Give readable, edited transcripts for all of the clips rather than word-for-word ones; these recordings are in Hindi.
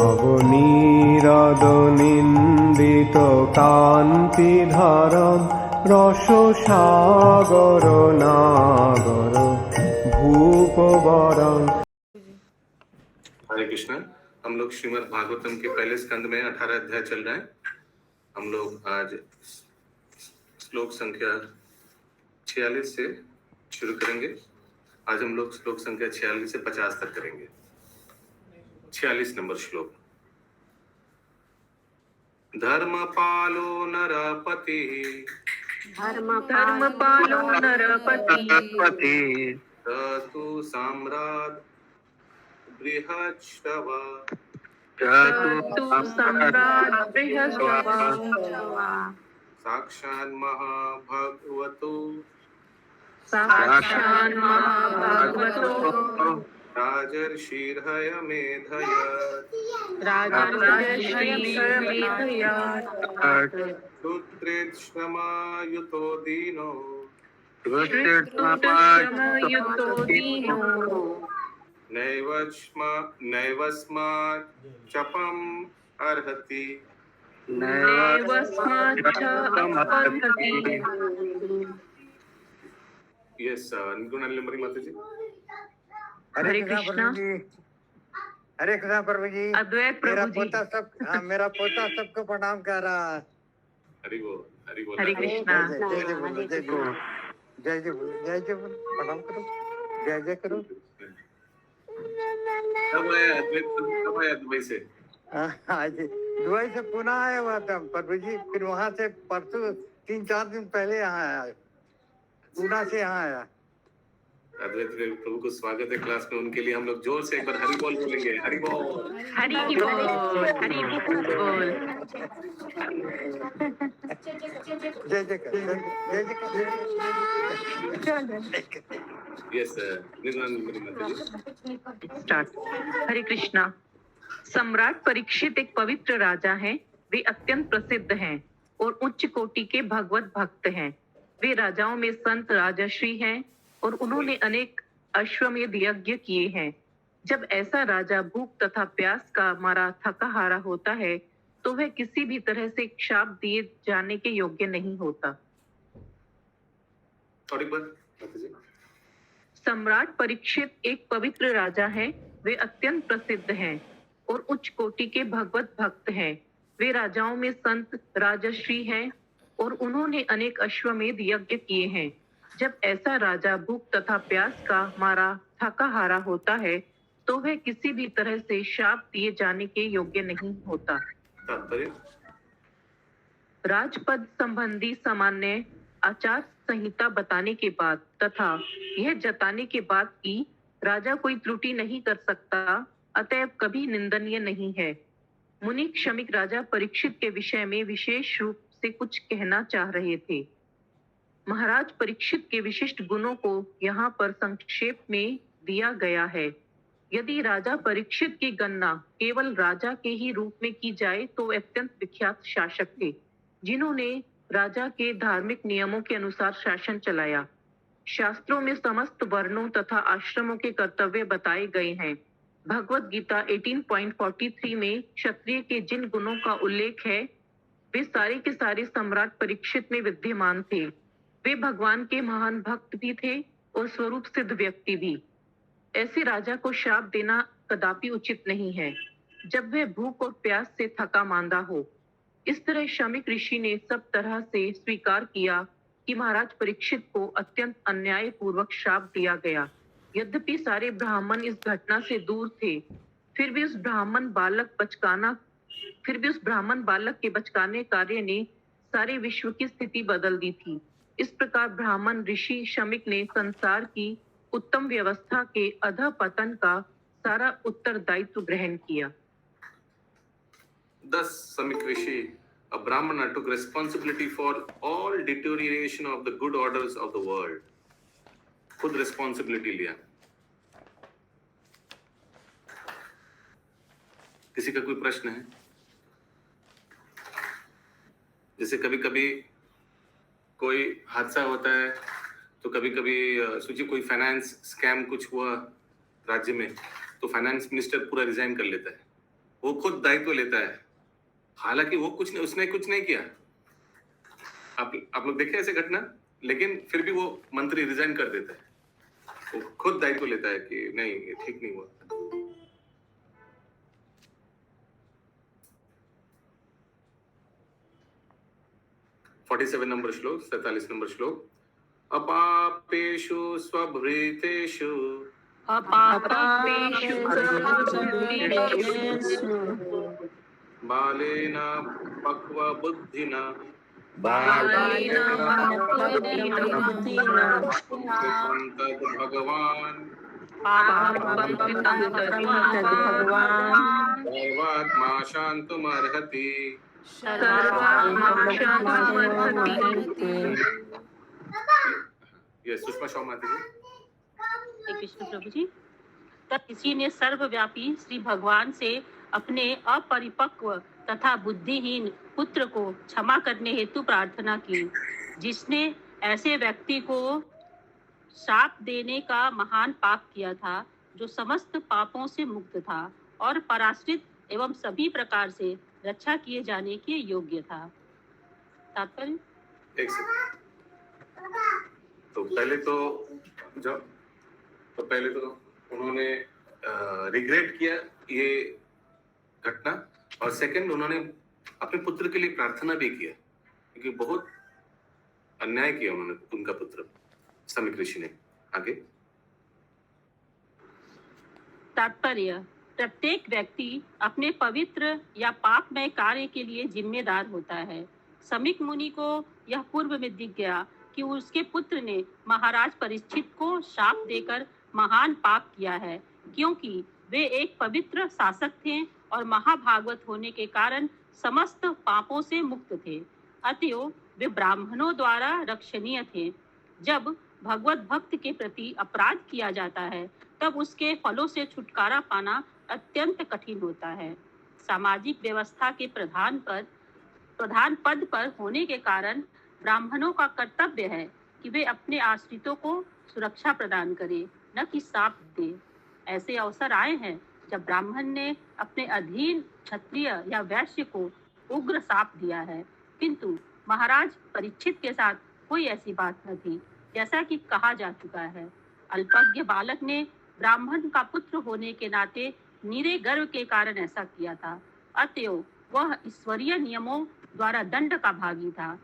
নবনীরদনিন্দিত কান্তিধারম রসসাগর নাগর भूपवरं। हरे कृष्णा। हम लोग श्रीमद् भागवतम के पहले स्कंद में 18 अध्याय चल रहे हैं। हम लोग आज श्लोक संख्या 46 से शुरू करेंगे। आज हम लोग श्लोक संख्या 46 से 50 तक करेंगे। 46 नंबर श्लोक। धर्मपालो नरपति तु सम्राट बृहस्पव साक्षान् महाभगवतो राजर्षिर्हयमेधयत् श्रुत्रेक्षमायुतो दीनो नैवस्मात् चपम् अर्हति। यस निर्गुण माता जी। हरे कृष्णा प्रभु जी। हरे कृष्णा प्रभु जी। अद्वैत प्रभु जी। मेरा पोता सबको प्रणाम कर रहा है। हरि बोल हरि बोल। हरे कृष्णा। जय जय बोलो, जय बोलो, जय जय बोलो, जय जय बोलो, प्रणाम करो, जय जय करो। कब आया दुबई से? आज दुबई से पुणे आया हुआ था प्रभु जी। फिर वहाँ से परसों 3-4 दिन पहले यहाँ आया, पुणे से यहाँ आया। अद्वैत प्रभु को स्वागत है क्लास में। उनके लिए हम लोग जोर से एक बार हरि बोल बोलेंगे। हरि बोल हरि बोल हरि बोल। जय जय कर, जय जय कर। Yes start. हरे कृष्णा। सम्राट परीक्षित एक पवित्र राजा हैं। वे अत्यंत प्रसिद्ध हैं और उच्च कोटि के भगवत भक्त हैं। वे राजाओं में संत राजर्षि हैं और उन्होंने अनेक अश्वमेध यज्ञ किए हैं। जब ऐसा राजा भूख तथा प्यास का मारा थका हारा होता है तो वह किसी भी तरह से शाप दिए जाने के योग्य नहीं होता। और एक बार माता जी। सम्राट परीक्षित एक पवित्र राजा हैं। वे अत्यंत प्रसिद्ध हैं और उच्च कोटि के भगवत भक्त हैं। वे राजाओं में संत राजर्षि हैं और उन्होंने अनेक अश्वमेध यज्ञ किए हैं। जब ऐसा राजा भूख तथा प्यास का मारा थका हारा होता है तो वह किसी भी तरह से शाप दिए जाने के योग्य नहीं होता। राजपद संबंधी सामान्य आचार संहिता बताने के बाद तथा यह जताने के बाद कि राजा कोई त्रुटि नहीं कर सकता, अतएव कभी निंदनीय नहीं है। मुनि क्षमिक राजा परीक्षित के विषय में विशेष रूप से कुछ कहना चाह रहे थे। महाराज परीक्षित के विशिष्ट गुणों को यहाँ पर संक्षेप में दिया गया है। यदि राजा परीक्षित की गणना केवल राजा के ही रूप में की जाए तो अत्यंत विख्यात शासक थे, जिन्होंने राजा के धार्मिक नियमों के अनुसार शासन चलाया। शास्त्रों में समस्त वर्णों तथा आश्रमों के कर्तव्य बताए गए हैं। भगवत गीता 18.43 में क्षत्रिय के जिन गुणों का उल्लेख है वे सारे के सारे सम्राट परीक्षित में विद्यमान थे। वे भगवान के महान भक्त भी थे और स्वरूप सिद्ध व्यक्ति भी। ऐसे राजा को शाप देना कदापि उचित नहीं है जब वह भूख और प्यास से थका मांदा हो। इस तरह शमीक ऋषि ने सब तरह से स्वीकार किया कि महाराज परीक्षित को अत्यंत अन्याय पूर्वक शाप दिया गया। यद्यपि सारे ब्राह्मण इस घटना से दूर थे, फिर भी उस ब्राह्मण बालक के बचकाने कार्य ने सारे विश्व की स्थिति बदल दी थी। इस प्रकार ब्राह्मण ऋषि शमीक ने संसार की उत्तम व्यवस्था के अधःपतन का सारा उत्तरदायित्व ग्रहण किया। Thus, Samik Rishi, a Brahmana, took responsibility for all deterioration of the good orders of the world. खुद responsibility लिया। किसी का कोई प्रश्न है? जैसे कभी कभी कोई हादसा होता है तो कभी कभी सोचिए कोई फाइनेंस स्कैम कुछ हुआ राज्य में तो फाइनेंस मिनिस्टर पूरा रिजाइन कर लेता है। वो खुद दायित्व लेता है, हालांकि वो उसने कुछ नहीं किया। आप लोग देखे ऐसे घटना, लेकिन फिर भी वो मंत्री रिजाइन कर देता है। वो खुद दायित्व लेता है कि नहीं, ये ठीक नहीं हुआ। नंबर श्लोक, 47 नंबर श्लोक। अपापेषु स्वभृतेषु बालेन पक्वबुद्धिना भगवान सर्वात्मा शान्तुमर्हति। ये सुषमा शर्मा जी। कृष्ण प्रभु जी। तब किसी ने सर्वव्यापी श्री भगवान से अपने अपरिपक्व तथा बुद्धिहीन पुत्र को क्षमा करने हेतु प्रार्थना की, जिसने ऐसे व्यक्ति को शाप देने का महान पाप किया था, जो समस्त पापों से मुक्त था और पराश्रित एवं सभी प्रकार से रक्षा किए जाने के योग्य था। तात्पर्य, एक सेकंड। तो पहले तो उन्होंने रिग्रेट किया ये घटना, और सेकंड उन्होंने अपने पुत्र के लिए प्रार्थना भी किया, क्योंकि बहुत अन्याय किया उन्होंने उनका पुत्र समीक ऋषि ने। आगे तात्पर्य, प्रत्येक व्यक्ति अपने पवित्र या पापमय कार्य के लिए जिम्मेदार होता है। समीक मुनि को यह पूर्व में दिख गया कि उसके पुत्र ने महाराज परीक्षित को शाप देकर महान पाप किया है, क्योंकि वे एक पवित्र शासक थे और महाभागवत होने के कारण समस्त पापों से मुक्त थे। अतएव वे ब्राह्मणों द्वारा रक्षणीय थे। जब भगवत भक्त के प्रति अपराध किया जाता है, तब उसके फलों से छुटकारा पाना अत्यंत कठिन होता है। सामाजिक व्यवस्था के प्रधान पद पर होने के कारण ब्राह्मणों का कर्तव्य है कि वे अपने आश्रितों को सुरक्षा प्रदान करें, न कि शाप दे। ऐसे अवसर आए हैं जब ब्राह्मण ने अपने अधीन क्षत्रिय या वैश्य को उग्र शाप दिया है, किंतु महाराज परीक्षित के साथ कोई ऐसी बात न थी, जैसा कि कहा जा चुका है। अल्पज्ञ बालक ने ब्राह्मण का पुत्र होने के नाते नीरे गर्व के कारण ऐसा किया था। अतएव वह ईश्वरीय नियमों द्वारा दंड का भागी था।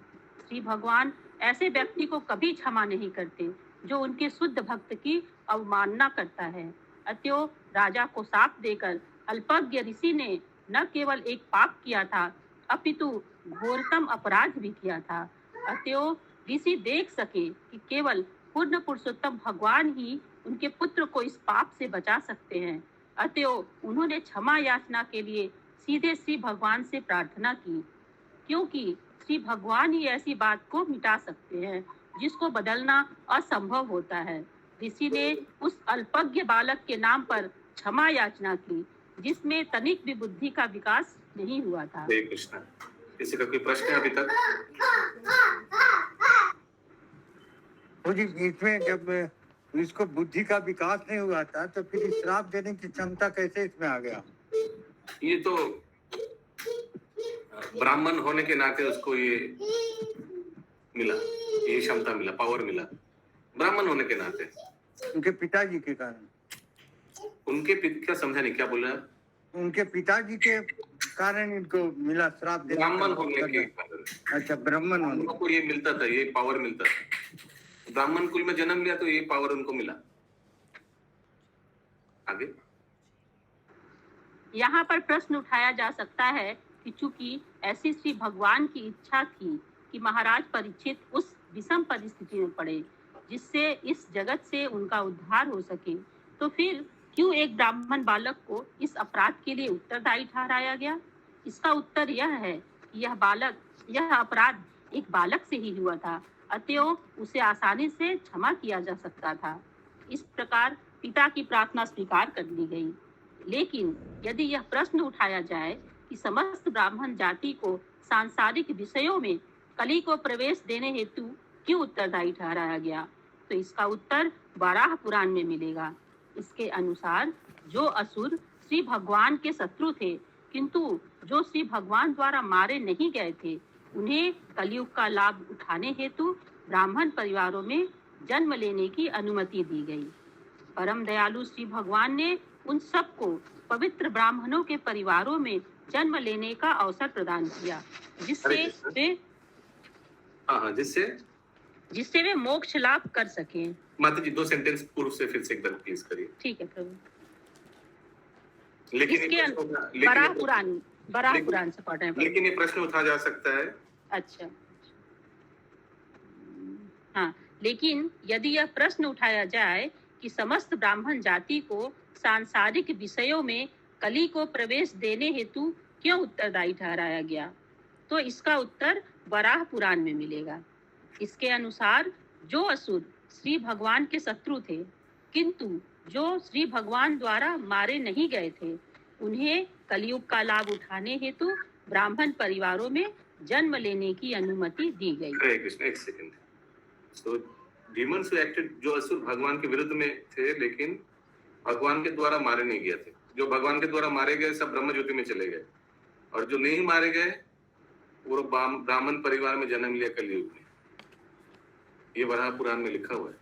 श्री भगवान ऐसे व्यक्ति को कभी क्षमा नहीं करते जो उनके शुद्ध भक्त की अवमानना करता है। अतएव राजा को शाप देकर अल्पज्ञ ऋषि ने न केवल एक पाप किया था, अपितु घोरतम अपराध भी किया था। अतएव ऋषि देख सके कि केवल पूर्ण पुरुषोत्तम भगवान ही उनके पुत्र को इस पाप से बचा सकते हैं। अतएव उन्होंने क्षमा याचना के लिए सीधे श्री भगवान से प्रार्थना की, क्योंकि श्री भगवान ही ऐसी बात को मिटा सकते हैं जिसको बदलना असंभव होता है। ऋषि ने उस अल्पज्ञ बालक के नाम पर क्षमा याचना की, जिसमें तनिक भी बुद्धि का विकास नहीं हुआ था। हरे कृष्ण। किसी का कोई प्रश्न है अभी तक? जी, इसमें जब इसको बुद्धि का विकास नहीं हुआ था, तो फिर श्राप देने की क्षमता कैसे इसमें आ गया? ये तो ब्राह्मण होने के नाते उसको ये मिला, ये क्षमता मिला, पावर मिला, ब्राह्मण होने के नाते। उनके पिताजी के कारण? उनके क्या समझा नहीं, क्या बोल रहा है? उनके पिताजी के कारण इनको मिला श्राप देने? ब्राह्मण होने के कारण। अच्छा, ब्राह्मण होने उनको ये मिलता था, ये पावर मिलता था। ब्राह्मण कुल में जन्म लिया तो ये पावर उनको मिला। आगे यहाँ पर प्रश्न उठाया जा सकता है कि चूंकि ऐसी श्री भगवान की इच्छा थी कि महाराज परीक्षित उस विषम परिस्थिति में पड़े जिससे इस जगत से उनका उद्धार हो सके, तो फिर क्यों एक ब्राह्मण बालक को इस अपराध के लिए उत्तरदायी ठहराया गया? इसका उत्तर यह है कि यह अपराध एक बालक से ही हुआ था, अतएव उसे आसानी से क्षमा किया जा सकता था। इस प्रकार पिता की प्रार्थना स्वीकार कर ली गई। लेकिन यदि यह प्रश्न उठाया जाए कि समस्त ब्राह्मण जाति को सांसारिक विषयों में कली को प्रवेश देने हेतु क्यों उत्तरदायी ठहराया गया, तो इसका उत्तर वराह पुराण में मिलेगा। इसके अनुसार जो असुर श्री भगवान के शत्रु थे, किंतु जो श्री भगवान द्वारा मारे नहीं गए थे, उन्हें कलयुग का लाभ उठाने हेतु ब्राह्मण परिवारों में जन्म लेने की अनुमति दी गई। परम दयालु श्री भगवान ने उन सबको पवित्र ब्राह्मणों के परिवारों में जन्म लेने का अवसर प्रदान किया, जिससे वे मोक्ष लाभ कर सकें। माता जी 2 सेंटेंस पूर्व से फिर से एक बार प्लीज करिए। ठीक है प्रभु। लेकिन बराह पुराण से पढ़ रहे हैं। लेकिन ये प्रश्न उठा जा सकता है। अच्छा, हाँ, लेकिन यदि यह प्रश्न उठाया जाए कि समस्त ब्राह्मण जाति को सांसारिक विषयों में कली को प्रवेश देने हेतु क्यों उत्तरदायी ठहराया गया, तो इसका उत्तर वराह पुराण में मिलेगा। इसके अनुसार जो असुर श्री भगवान के शत्रु थे, किंतु जो श्री भगवान द्वारा मारे नहीं गए थे, उन्हें कलयुग का लाभ उठाने हेतु ब्राह्मण परिवारों में जन्म लेने की अनुमति दी गई। हरे कृष्ण। एक second. So demons who acted, जो असुर भगवान के विरुद्ध में थे लेकिन भगवान के द्वारा मारे नहीं गए थे, जो भगवान के द्वारा मारे गए सब ब्रह्म ज्योति में चले गए, और जो नहीं मारे गए वो ब्राह्मण परिवार में जन्म लिया कलयुग में। ये वराह पुराण में लिखा हुआ है।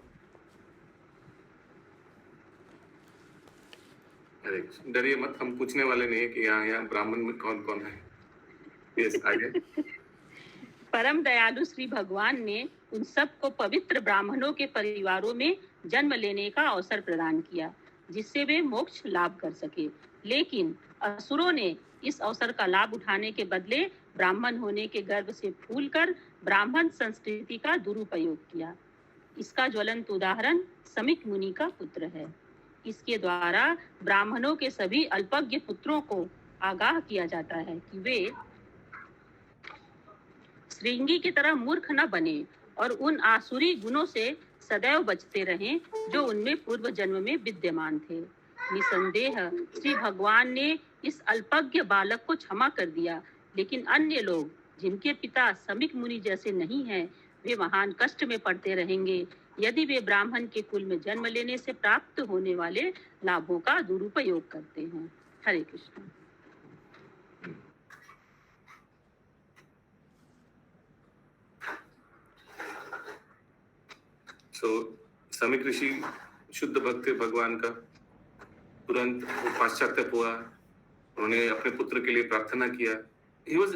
अरे डरिए मत, हम पूछने वाले नहीं है कि यहाँ ब्राह्मण में कौन कौन है। यस, आगे। परम दयालु श्री भगवान ने उन सबको पवित्र ब्राह्मणों के परिवारों में जन्म लेने का अवसर प्रदान किया, जिससे वे मोक्ष लाभ कर सके। लेकिन असुरों ने इस अवसर का लाभ उठाने के बदले ब्राह्मण होने के गर्व से फूलकर ब्राह्मण संस्कृति का दुरुपयोग किया। इसका ज्वलंत उदाहरण समिक मुनि का पुत्र है। इसके द्वारा ब्राह्मणों के सभी अल्पज्ञ पुत्रों को आगाह किया जाता है कि वे श्रृंगी की तरह मूर्ख न बने और उन आसुरी गुणों से सदैव बचते रहें जो उनमें पूर्व जन्म में विद्यमान थे। निसंदेह श्री भगवान ने इस अल्पज्ञ बालक को क्षमा कर दिया, लेकिन अन्य लोग जिनके पिता समिक मुनि जैसे नहीं हैं, वे महान कष्ट में पड़ते रहेंगे यदि वे ब्राह्मण के कुल में जन्म लेने से प्राप्त होने वाले लाभों का दुरुपयोग करते हैं। हरे कृष्ण। समिक ऋषि शुद्ध भक्त थे भगवान का। तुरंत वो पाश्चात्य हुआ, उन्होंने अपने पुत्र के लिए प्रार्थना किया। He was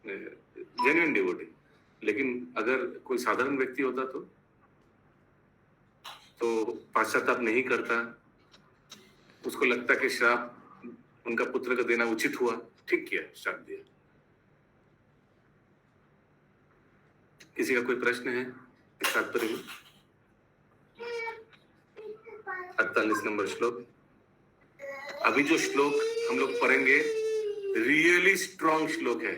genuine devotee. लेकिन अगर कोई साधारण व्यक्ति होता तो पाश्चात्ताप नहीं करता, उसको लगता कि श्राप उनका पुत्र का देना उचित हुआ, ठीक किया, श्राप दिया। किसी का कोई प्रश्न है इस तात्पर्य में? 48 नंबर श्लोक। अभी जो श्लोक हम लोग पढ़ेंगे रियली स्ट्रॉन्ग श्लोक है।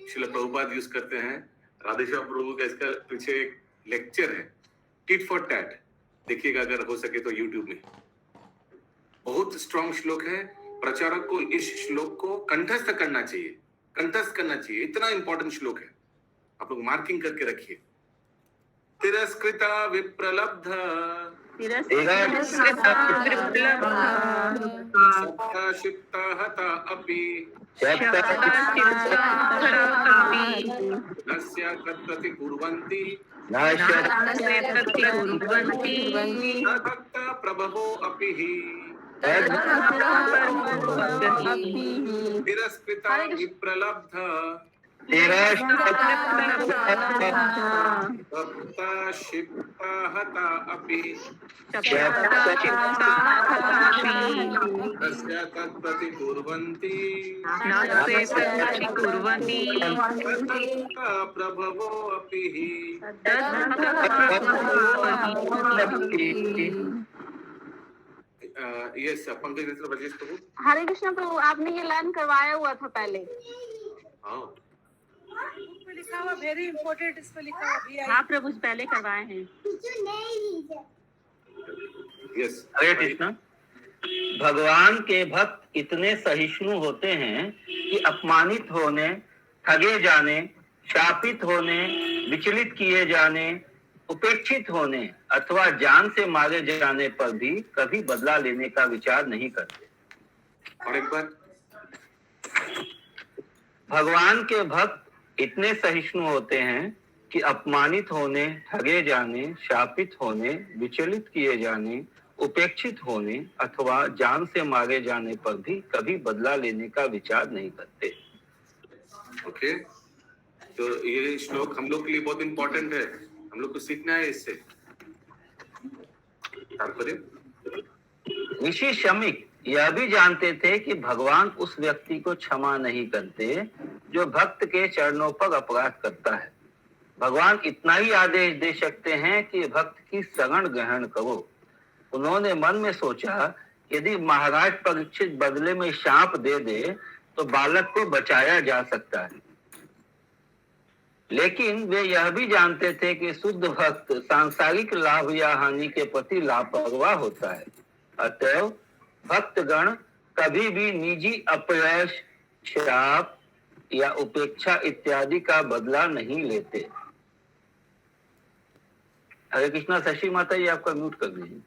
श्रील प्रभुपाद यूज करते हैं, राधेश्याम प्रभु का इसका पीछे एक लेक्चर है, टिट फॉर टैट। देखिएगा अगर हो सके तो यूट्यूब में। बहुत स्ट्रॉन्ग श्लोक है। प्रचारक को इस श्लोक को कंठस्थ करना चाहिए, कंठस्थ करना चाहिए। इतना इंपॉर्टेंट श्लोक है, आप लोग मार्किंग करके रखिए। तिरस्कृता विप्रलब्ध सत्याशिप्ता हता अपि नस्य तत्प्रति कुर्वन्ति भक्ता प्रभवो अपि हि तिरस्कृता विप्रलब्ध शिप्ता हता अपि तस्य तत्प्रति कुर्वन्ति प्रभवो अपि हि। यस पंकज मिश्र बजेश प्रभु। हरे कृष्ण प्रभु, आपने ये लर्न करवाया हुआ था पहले। लिखा हुआ वेरी इंपॉर्टेंट, इस पे लिखा हुआ। हाँ प्रभु, पहले करवाए हैं। यस। हरे कृष्ण। भगवान के भक्त इतने सहिष्णु होते हैं कि अपमानित होने, ठगे जाने, शापित होने, विचलित किए जाने, उपेक्षित होने अथवा जान से मारे जाने पर भी कभी बदला लेने का विचार नहीं करते। और एक बार भगवान के भक्त इतने सहिष्णु होते हैं कि अपमानित होने, ठगे जाने, शापित होने, विचलित किए जाने, उपेक्षित होने अथवा जान से मारे जाने पर भी कभी बदला लेने का विचार नहीं करते। ओके, तो ये श्लोक हम लोग के लिए बहुत इंपॉर्टेंट है, हम लोग को सीखना है इससे। तात्पर्य, ऋषि शमीक यह भी जानते थे कि भगवान उस व्यक्ति को क्षमा नहीं करते जो भक्त के चरणों पर अपराध करता है। भगवान इतना ही आदेश दे सकते हैं कि भक्त की शरण ग्रहण करो। उन्होंने मन में सोचा, यदि महाराज परीक्षित बदले में शाप दे दे तो बालक को बचाया जा सकता है। लेकिन वे यह भी जानते थे कि शुद्ध भक्त सांसारिक लाभ या हानि के प्रति लापरवाह होता है। अतएव भक्तगण कभी भी निजी अपयश, शाप या उपेक्षा इत्यादि का बदला नहीं लेते। हरे कृष्णा। शशि माता जी, आपका म्यूट कर दीजिए।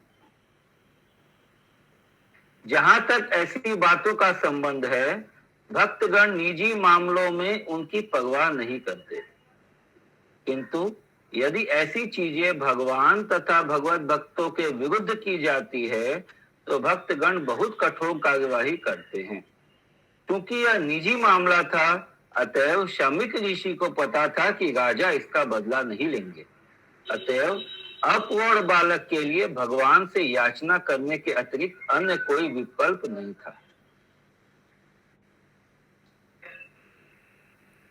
जहां तक ऐसी बातों का संबंध है, भक्तगण निजी मामलों में उनकी परवाह नहीं करते, किंतु यदि ऐसी चीजें भगवान तथा भगवत भक्तों के विरुद्ध की जाती है तो भक्तगण बहुत कठोर कार्यवाही करते हैं। क्योंकि यह निजी मामला था, अतएव शमीक ऋषि को पता था कि राजा इसका बदला नहीं लेंगे। अतएव अपवर्ण बालक के लिए भगवान से याचना करने के अतिरिक्त अन्य कोई विकल्प नहीं था।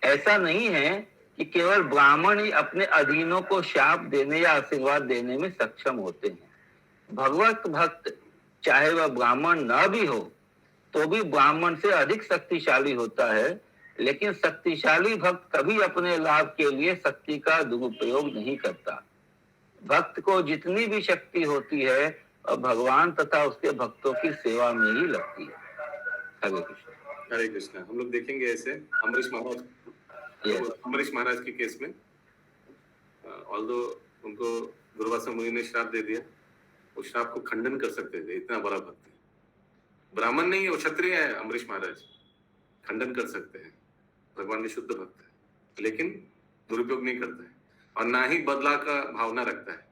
ऐसा नहीं है कि केवल ब्राह्मण ही अपने अधीनों को शाप देने या आशीर्वाद देने में सक्षम होते हैं। भगवत भक्त चाहे वह ब्राह्मण न भी हो तो भी ब्राह्मण से अधिक शक्तिशाली होता है, लेकिन शक्तिशाली भक्त कभी अपने लाभ के लिए शक्ति का दुरुपयोग नहीं करता। भक्त को जितनी भी शक्ति होती है वह भगवान तथा उसके भक्तों की सेवा में ही लगती है। हरे कृष्ण। हरे कृष्णा। हम लोग देखेंगे ऐसे अम्बरीश महाराज के केस में, ऑल्दो उनको दुर्वासा मुनि ने श्राप दे दिया, वो श्राप को खंडन कर सकते थे, इतना बड़ा भक्त है। ब्राह्मण नहीं है, वो क्षत्रिय है। अम्बरीश महाराज खंडन कर सकते हैं, भगवान के शुद्ध भक्त है, लेकिन दुरुपयोग नहीं करता है और ना ही बदला का भावना रखता है।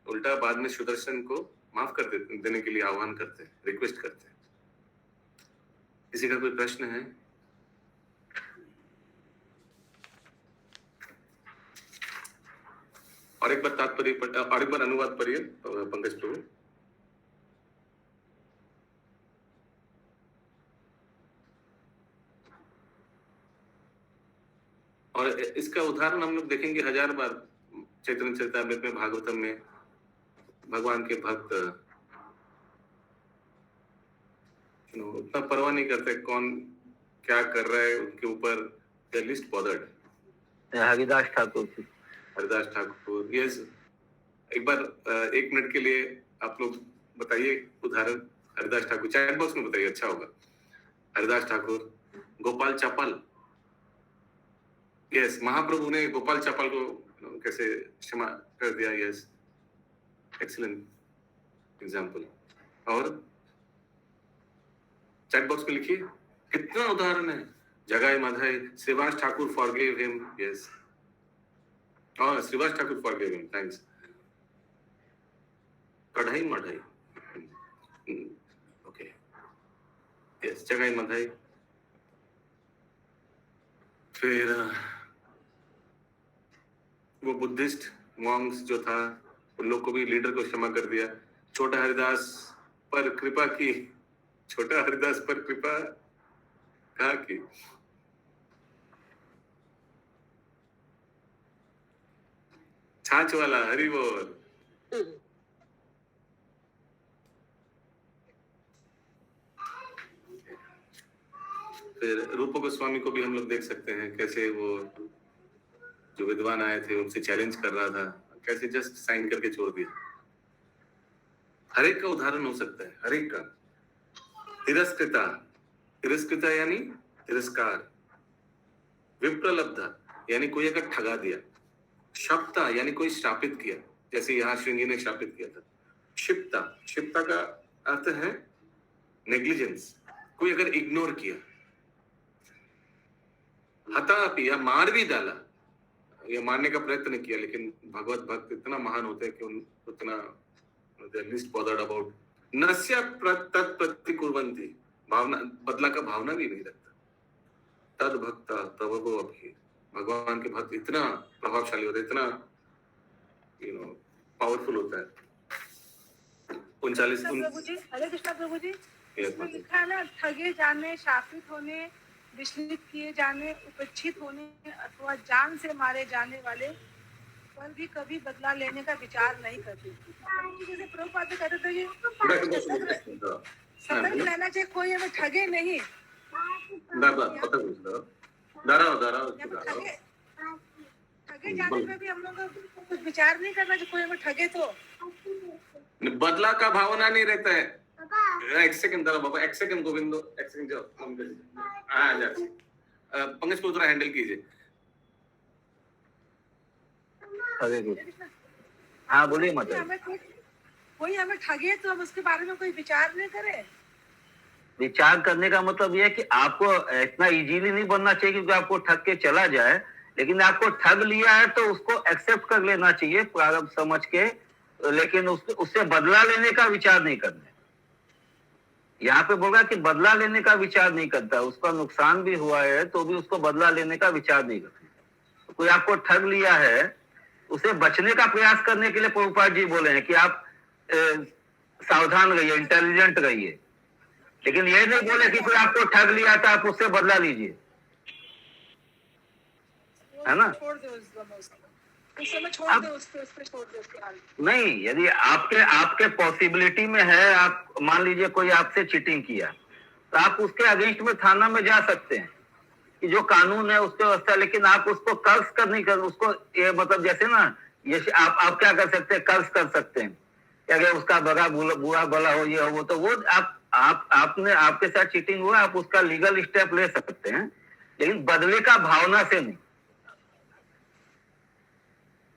उल्टा बाद में सुदर्शन को माफ कर देने के लिए आह्वान करते हैं, रिक्वेस्ट करते हैं। किसी का कोई प्रश्न है? और एक बार तात्पर्य और एक बार अनुवाद पढ़िए पंकज प्रभु। और इसका उदाहरण हम लोग देखेंगे 1000 बार चैतन्य चरितामृत में, भागवतम में। भगवान के भक्त उतना परवाह नहीं करते कौन क्या कर रहा है, उनके ऊपर the least bothered. Haridas Thakur, yes. एक बार 1 मिनट के लिए आप लोग बताइए उदाहरण हरिदास ठाकुर, चैट बॉक्स में बताइए, अच्छा होगा। हरिदास ठाकुर, गोपाल चापाल, यस। महाप्रभु ने गोपाल चापाल को कैसे क्षमा कर दिया, यस, एक्सीलेंट एग्जाम्पल। और चैट बॉक्स में लिखिए कितना उदाहरण है। Jagai Madhai, Srivas Thakur forgive him, yes. और Srivas Thakur forgive him, thanks. कढ़ाई मढ़ाई, ओके, यस, जगाई माधाई। फिर वो बुद्धिस्ट मॉन्क्स जो था, उन लोग को भी लीडर को क्षमा कर दिया। छोटा हरिदास पर कृपा की, छोटा हरिदास पर कृपा कहा की। छाछ वाला, हरि बोल। फिर रूप गोस्वामी को भी हम लोग देख सकते हैं, कैसे वो जो विद्वान आए थे उनसे चैलेंज कर रहा था, कैसे जस्ट साइन करके छोड़ दिया। हर एक का उदाहरण हो सकता है, हर एक का। तिरस्कृता, तिरस्कृता यानी तिरस्कार। विप्रलब्धा यानी कोई अगर ठगा दिया। शप्ता यानी कोई श्रापित किया, जैसे यहाँ श्रृंगी ने श्रापित किया था। क्षिप्ता, क्षिप्ता का अर्थ है नेग्लिजेंस, कोई अगर इग्नोर किया। हतापि या मार भी डाला, ये मारने का प्रयत्न किया, लेकिन भगवत भक्त इतना महान होते हैं कि उन उतना लिस्ट बॉदर्ड अबाउट नस्य प्रतिकुर्वन्ति, भावना बदला का भावना भी नहीं रखता। तद भक्त तब वो अभी भगवान के भक्त इतना प्रभावशाली होता है, इतना पावरफुल होता है। 39 प्रभु जी, हरे कृष्णा प्रभु जी, Yes, इसमें Mataji. लिखा है ना, ठगे जाने, शापित होने, विचलित किए जाने, उपेक्षित होने अथवा जान से मारे जाने वाले पर भी कभी बदला लेने का विचार नहीं करते। जैसे प्रभुपाद कहते थे कि सतर्क रहना चाहिए, कोई हमें ठगे नहीं। ठगे जाने में भी हम लोग को कुछ विचार नहीं करना चाहिए, कोई हमें ठगे तो। बदला का भावना नहीं रहता है। एक सेकंड दादा बाबा, एक सेकंड गोविंदो, एक सेकंड जाओ, पंकज को थोड़ा हैंडल कीजिए। हरे कृष्ण। हाँ बोलिए माता। कोई हमें ठगे तो हम उसके बारे में कोई विचार नहीं करें। विचार करने का मतलब ये है कि आपको इतना इजीली नहीं बनना चाहिए क्योंकि आपको ठग के चला जाए, लेकिन आपको ठग लिया है तो उसको एक्सेप्ट कर लेना चाहिए प्रारंभ समझ के, लेकिन उससे बदला लेने का विचार नहीं करना। यहाँ पे बोला कि बदला लेने का विचार नहीं करता, उसका नुकसान भी हुआ है तो भी उसको बदला लेने का विचार नहीं करता। कोई आपको ठग लिया है, उसे बचने का प्रयास करने के लिए प्रभुपाद जी बोले हैं कि आप सावधान रहिए, इंटेलिजेंट रहिए, लेकिन ये नहीं बोले कि कोई आपको ठग लिया था आप उससे बदला लीजिए, है ना? छोड़ दो उस समय छोड़ दो, उस पे छोड़ दो उसके हाल। नहीं, यदि आपके पॉसिबिलिटी में है, आप मान लीजिए कोई आपसे चीटिंग किया तो आप उसके अगेंस्ट में थाना में जा सकते हैं कि जो कानून है उसके व्यवस्था, लेकिन आप उसको कर्ज कर नहीं कर, उसको ये मतलब जैसे ना ये आप क्या कर सकते हैं, कर्ज कर सकते हैं कि अगर उसका बड़ा बुरा भला हो ये हो वो, तो वो आपने आपके साथ चीटिंग हुआ, आप उसका लीगल स्टेप ले सकते हैं, लेकिन बदले का भावना से नहीं।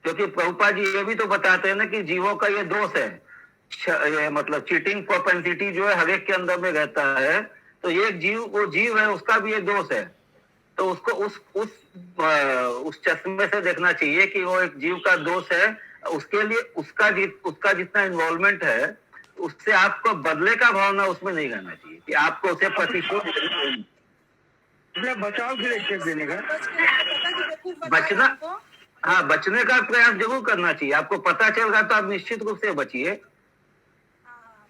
क्योंकि प्रभुपाद जी ये भी तो बताते हैं ना कि जीवों का ये दोष है, ये मतलब चीटिंग प्रोपेंसिटी जो है हर एक के अंदर में रहता है, तो ये वो जीव है, उसका भी ये दोष है, तो उसको उस चश्मे से देखना चाहिए कि वो एक जीव का दोष है, उसके लिए उसका जितना इन्वॉल्वमेंट है उससे आपको बदले का भावना उसमें नहीं रहना चाहिए कि आपको उसे प्रतिशोध बचाव के लिए देने का बचना, हाँ बचने का प्रयास जरूर करना चाहिए। आपको पता चल रहा तो आप निश्चित रूप से बचिए,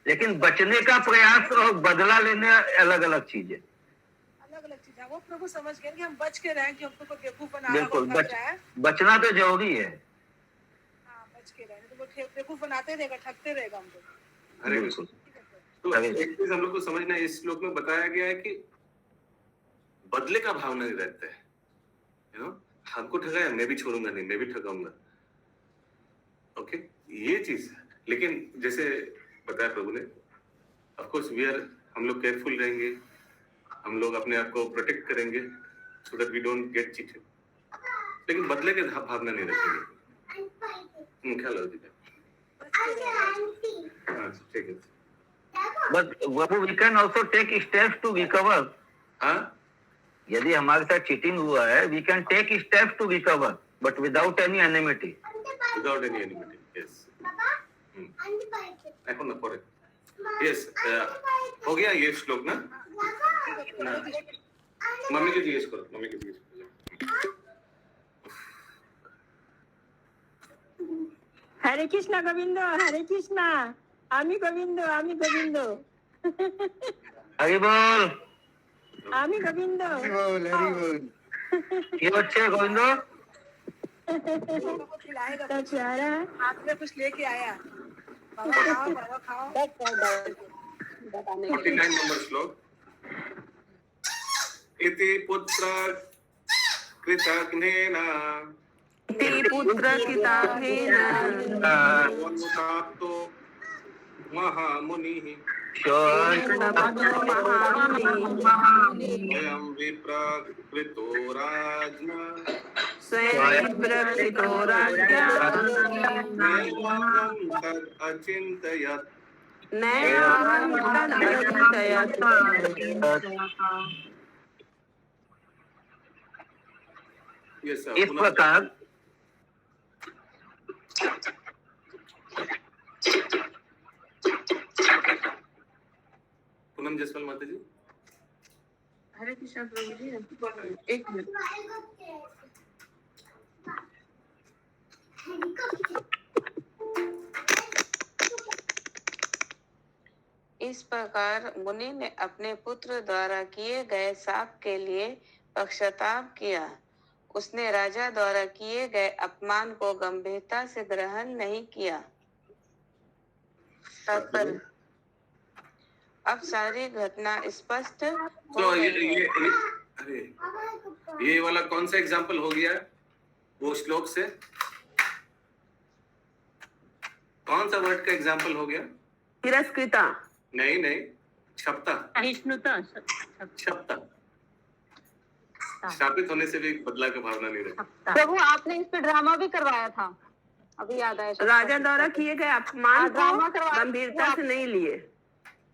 लेकिन बचने का प्रयास और बदला लेने अलग अलग चीज है। अलग अलग चीज है, वो प्रभु समझ गए कि हम बच के रहें, कि हमको कोई बेवकूफ बना बिल्कुल बचना तो जरूरी है। हाँ, बच के रहें, तो वो बेवकूफ बनाते रहेगा, ठगते रहेगा हमको। हरे कृष्ण। तो एक चीज हम लोग को समझना है, इस श्लोक में बताया गया है कि बदले का भावना नहीं रहता है, यू नो, हमको ठगाया मैं भी छोड़ूंगा नहीं, मैं भी ठगाऊंगा, ओके, ये चीज है। लेकिन जैसे बताया प्रभु ने, ऑफ कोर्स हम लोग केयरफुल रहेंगे, हम लोग अपने आप को प्रोटेक्ट करेंगे so that we don't get cheated, लेकिन बदले के भावना नहीं रखेंगे। ख्याल रखिएगा। हाँ ठीक है। But we can also take steps to recover. हाँ, यदि हमारे साथ चीटिंग हुआ है, we can take steps to recover, but without any enmity. Without any enmity, yes. এখন না পরে, yes, हो गया ये श्लोक ना? मम्मी को जिज्ञेस करो, मम्मी को जिज्ञेस करो। हरे कृष्णा गोविंद, हरे कृष्णा, आमी गोविंद, आमी गोविंद, हरि बोल, आमी गोविंद, हरी बोल। ये बच्चे गोविंदो खिलाएगा, तो प्यारा हाथ में कुछ लेके आया, बाबा खाओ। 49 नंबर श्लोक। इति पुत्र कृतघ्नेन वनुताप्तो महामुनिः स्वयं विप्रकृतो राज्ञा नैवं तद् अचिन्तयत्। यस सर, इस प्रकार पूनम जसवाल माता जी। हरे कृष्ण प्रभु जी, एक मिनट। इस प्रकार मुनि ने अपने पुत्र द्वारा किए गए शाप के लिए पश्चाताप किया। उसने राजा द्वारा किए गए अपमान को गंभीरता से ग्रहण नहीं किया। तात्पर्य, अब सारी घटना स्पष्ट हो तो गई है। अरे ये वाला कौन सा एग्जाम्पल हो गया वो श्लोक से? कौन सा वर्ड का एग्जाम्पल हो गया? तिरस्कृता। नहीं नहीं, क्षमता। सहिष्णुता। क्षमता। शापित होने से भी बदला की भावना नहीं रहती। प्रभु आपने इस पे ड्रामा भी करवाया था, अभी याद आया। राजा द्वारा किए गए अपमान को ड्रामा करवाया गंभीरता से नहीं लिए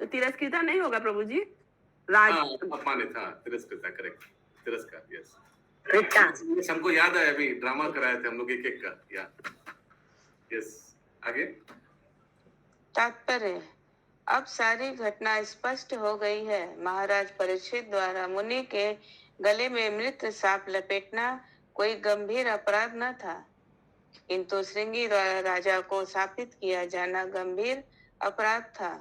तो तिरस्कृता नहीं होगा प्रभु जी। अपमानित, हाँ, तिरस्कृता, करेक्ट, तिरस्कार, यस। हमको याद आया, अभी ड्रामा कराए थे हम लोग एक एक का, या यस। आगे तात्पर्य, अब सारी घटना स्पष्ट हो गई है। महाराज परीक्षित द्वारा मुनि के गले में मृत सांप लपेटना कोई गंभीर अपराध न था, किंतु श्रृंगी द्वारा राजा को शापित किया जाना गंभीर अपराध था।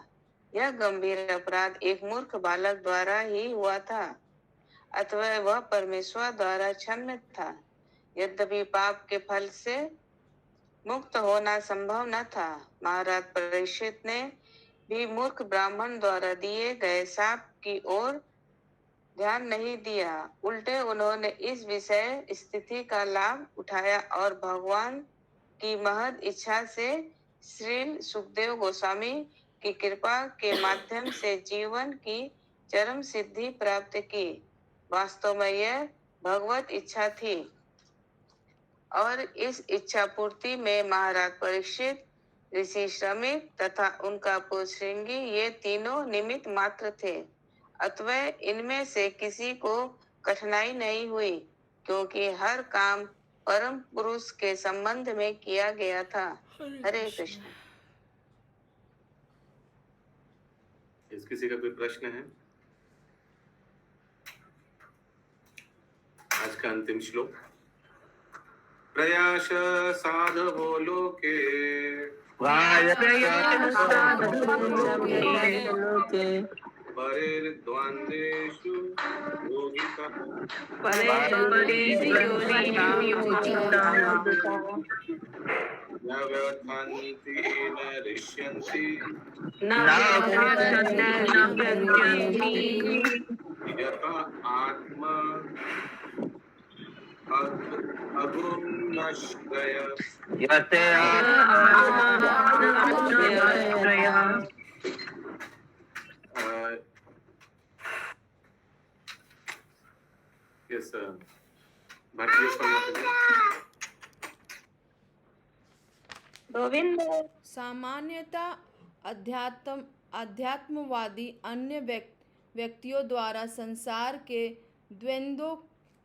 यह गंभीर अपराध एक मूर्ख बालक द्वारा ही हुआ था, अथवा वह परमेश्वर द्वारा क्षम्य था। यद्यपि पाप के फल से मुक्त होना संभव न था, महाराज परीक्षित ने भी मूर्ख ब्राह्मण द्वारा दिए गए शाप की ओर ध्यान नहीं दिया। उल्टे उन्होंने इस विषय स्थिति का लाभ उठाया और भगवान की महद इच्छा से श्री सुखदेव गोस्वामी की कृपा के माध्यम से जीवन की चरम सिद्धि प्राप्त की। वास्तव में यह भगवत इच्छा थी और इस इच्छा पूर्ति में महाराज परीक्षित, ऋषि श्रमिक तथा उनका पुत्र श्रृंगी ये तीनों निमित्त मात्र थे। अतः इनमें से किसी को कठिनाई नहीं हुई, क्योंकि हर काम परम पुरुष के संबंध में किया गया था। हरे कृष्ण। इस किसी का कोई प्रश्न है? आज का अंतिम श्लोक। प्रयास साधवो लोके परेर्द्वन्द्वेषु योगितः न व्यथन्ति न ऋष्यन्ति यथा आत्मा अगुणश्रय यस भारतीय गोविंद। सामान्यतः अध्यात्मवादी अन्य व्यक्तियों द्वारा संसार के द्वंद्वों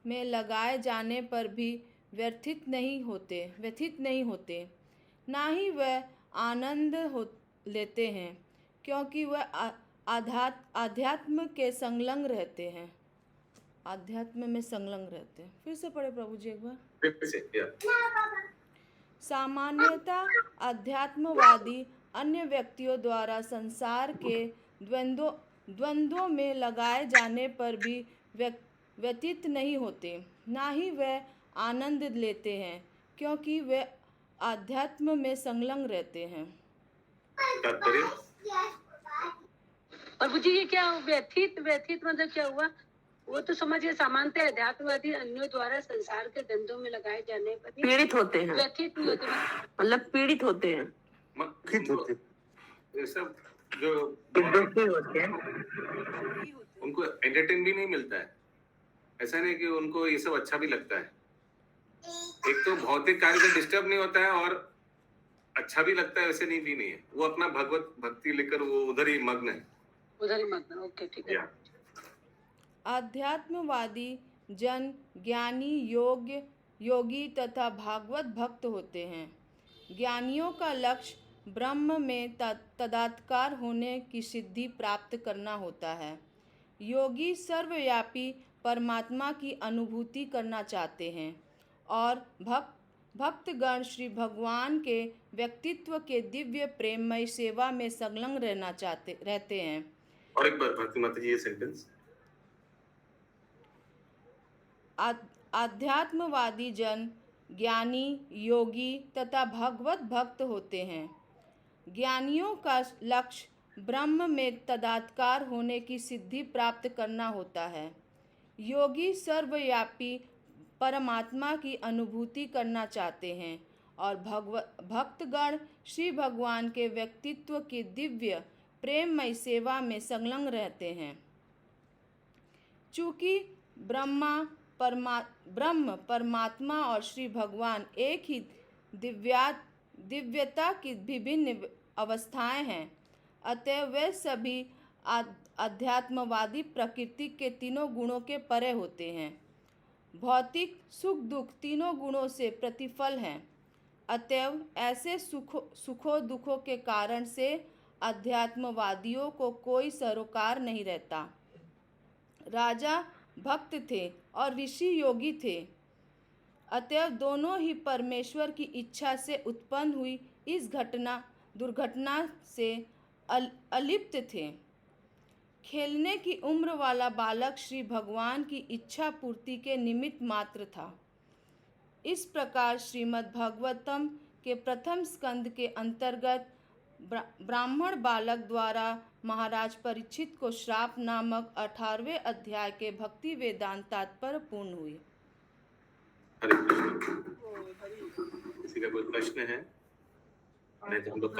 में लगाए जाने पर भी व्यथित नहीं होते, ना ही वह आनंद लेते हैं, क्योंकि वह आध्यात्म के संलग्न रहते हैं। आध्यात्म में संलग्न रहते हैं। फिर से पढ़े प्रभु जी एक बार। सामान्यतः अध्यात्मवादी अन्य व्यक्तियों द्वारा संसार के द्वंद्वों में लगाए जाने पर भी व्यतीत नहीं होते, ना ही वे आनंद लेते हैं, क्योंकि वे आध्यात्म में संलग्न रहते हैं। प्रभु जी ये क्या व्यथित मतलब क्या हुआ? वो तो समझिए सामान्यतः अध्यात्मवादी अन्यों द्वारा संसार के द्वंद्वों में लगाए जाने पर पीड़ित होते हैं। व्यथित नहीं होते, मतलब पीड़ित होते हैं। ये सब जो होते हैं उनको एंटरटेन भी नहीं मिलता है। ऐसा नहीं कि उनको ये सब अच्छा भी लगता है। एक तो भौतिक कार्य से डिस्टर्ब नहीं होता है और अच्छा भी लगता है, वैसे नहीं भी नहीं है। वो अपना भगवत भक्ति लेकर वो उधर ही मग्न है। ओके ठीक है। अध्यात्मवादी जन ज्ञानी, योग्य, योगी तथा भागवत भक्त होते हैं। ज्ञानियों का लक्ष्य ब्रह्म में तदात्कार होने की सिद्धि प्राप्त करना होता है। योगी सर्वव्यापी परमात्मा की अनुभूति करना चाहते हैं और भक्तगण श्री भगवान के व्यक्तित्व के दिव्य प्रेममय सेवा में संलग्न रहते हैं। और एक बार भारती माता जी ये सेंटेंस। आध्यात्मवादी जन ज्ञानी, योगी तथा भगवत भक्त होते हैं। ज्ञानियों का लक्ष्य ब्रह्म में तदात्कार होने की सिद्धि प्राप्त करना होता है। योगी सर्वव्यापी परमात्मा की अनुभूति करना चाहते हैं और भक्तगण श्री भगवान के व्यक्तित्व की दिव्य प्रेममय सेवा में संलग्न रहते हैं। चूँकि ब्रह्म परमात्मा और श्री भगवान एक ही दिव्यता की विभिन्न अवस्थाएं हैं, अतः वे सभी अध्यात्मवादी प्रकृति के तीनों गुणों के परे होते हैं। भौतिक सुख दुख तीनों गुणों से प्रतिफल हैं, अतएव ऐसे सुखों दुखों के कारण से अध्यात्मवादियों को कोई सरोकार नहीं रहता। राजा भक्त थे और ऋषि योगी थे, अतएव दोनों ही परमेश्वर की इच्छा से उत्पन्न हुई इस दुर्घटना से अलिप्त थे। खेलने की उम्र वाला बालक श्री भगवान की इच्छा पूर्ति के निमित्त मात्र था। इस प्रकार श्रीमद् भागवतम के प्रथम स्कंद के अंतर्गत ब्राह्मण बालक द्वारा महाराज परीक्षित को श्राप नामक 18वें अध्याय के भक्ति वेदांत तात्पर्य पूर्ण हुई। हरे कृष्ण। किसी का कोई प्रश्न है? नहीं तो हम लोग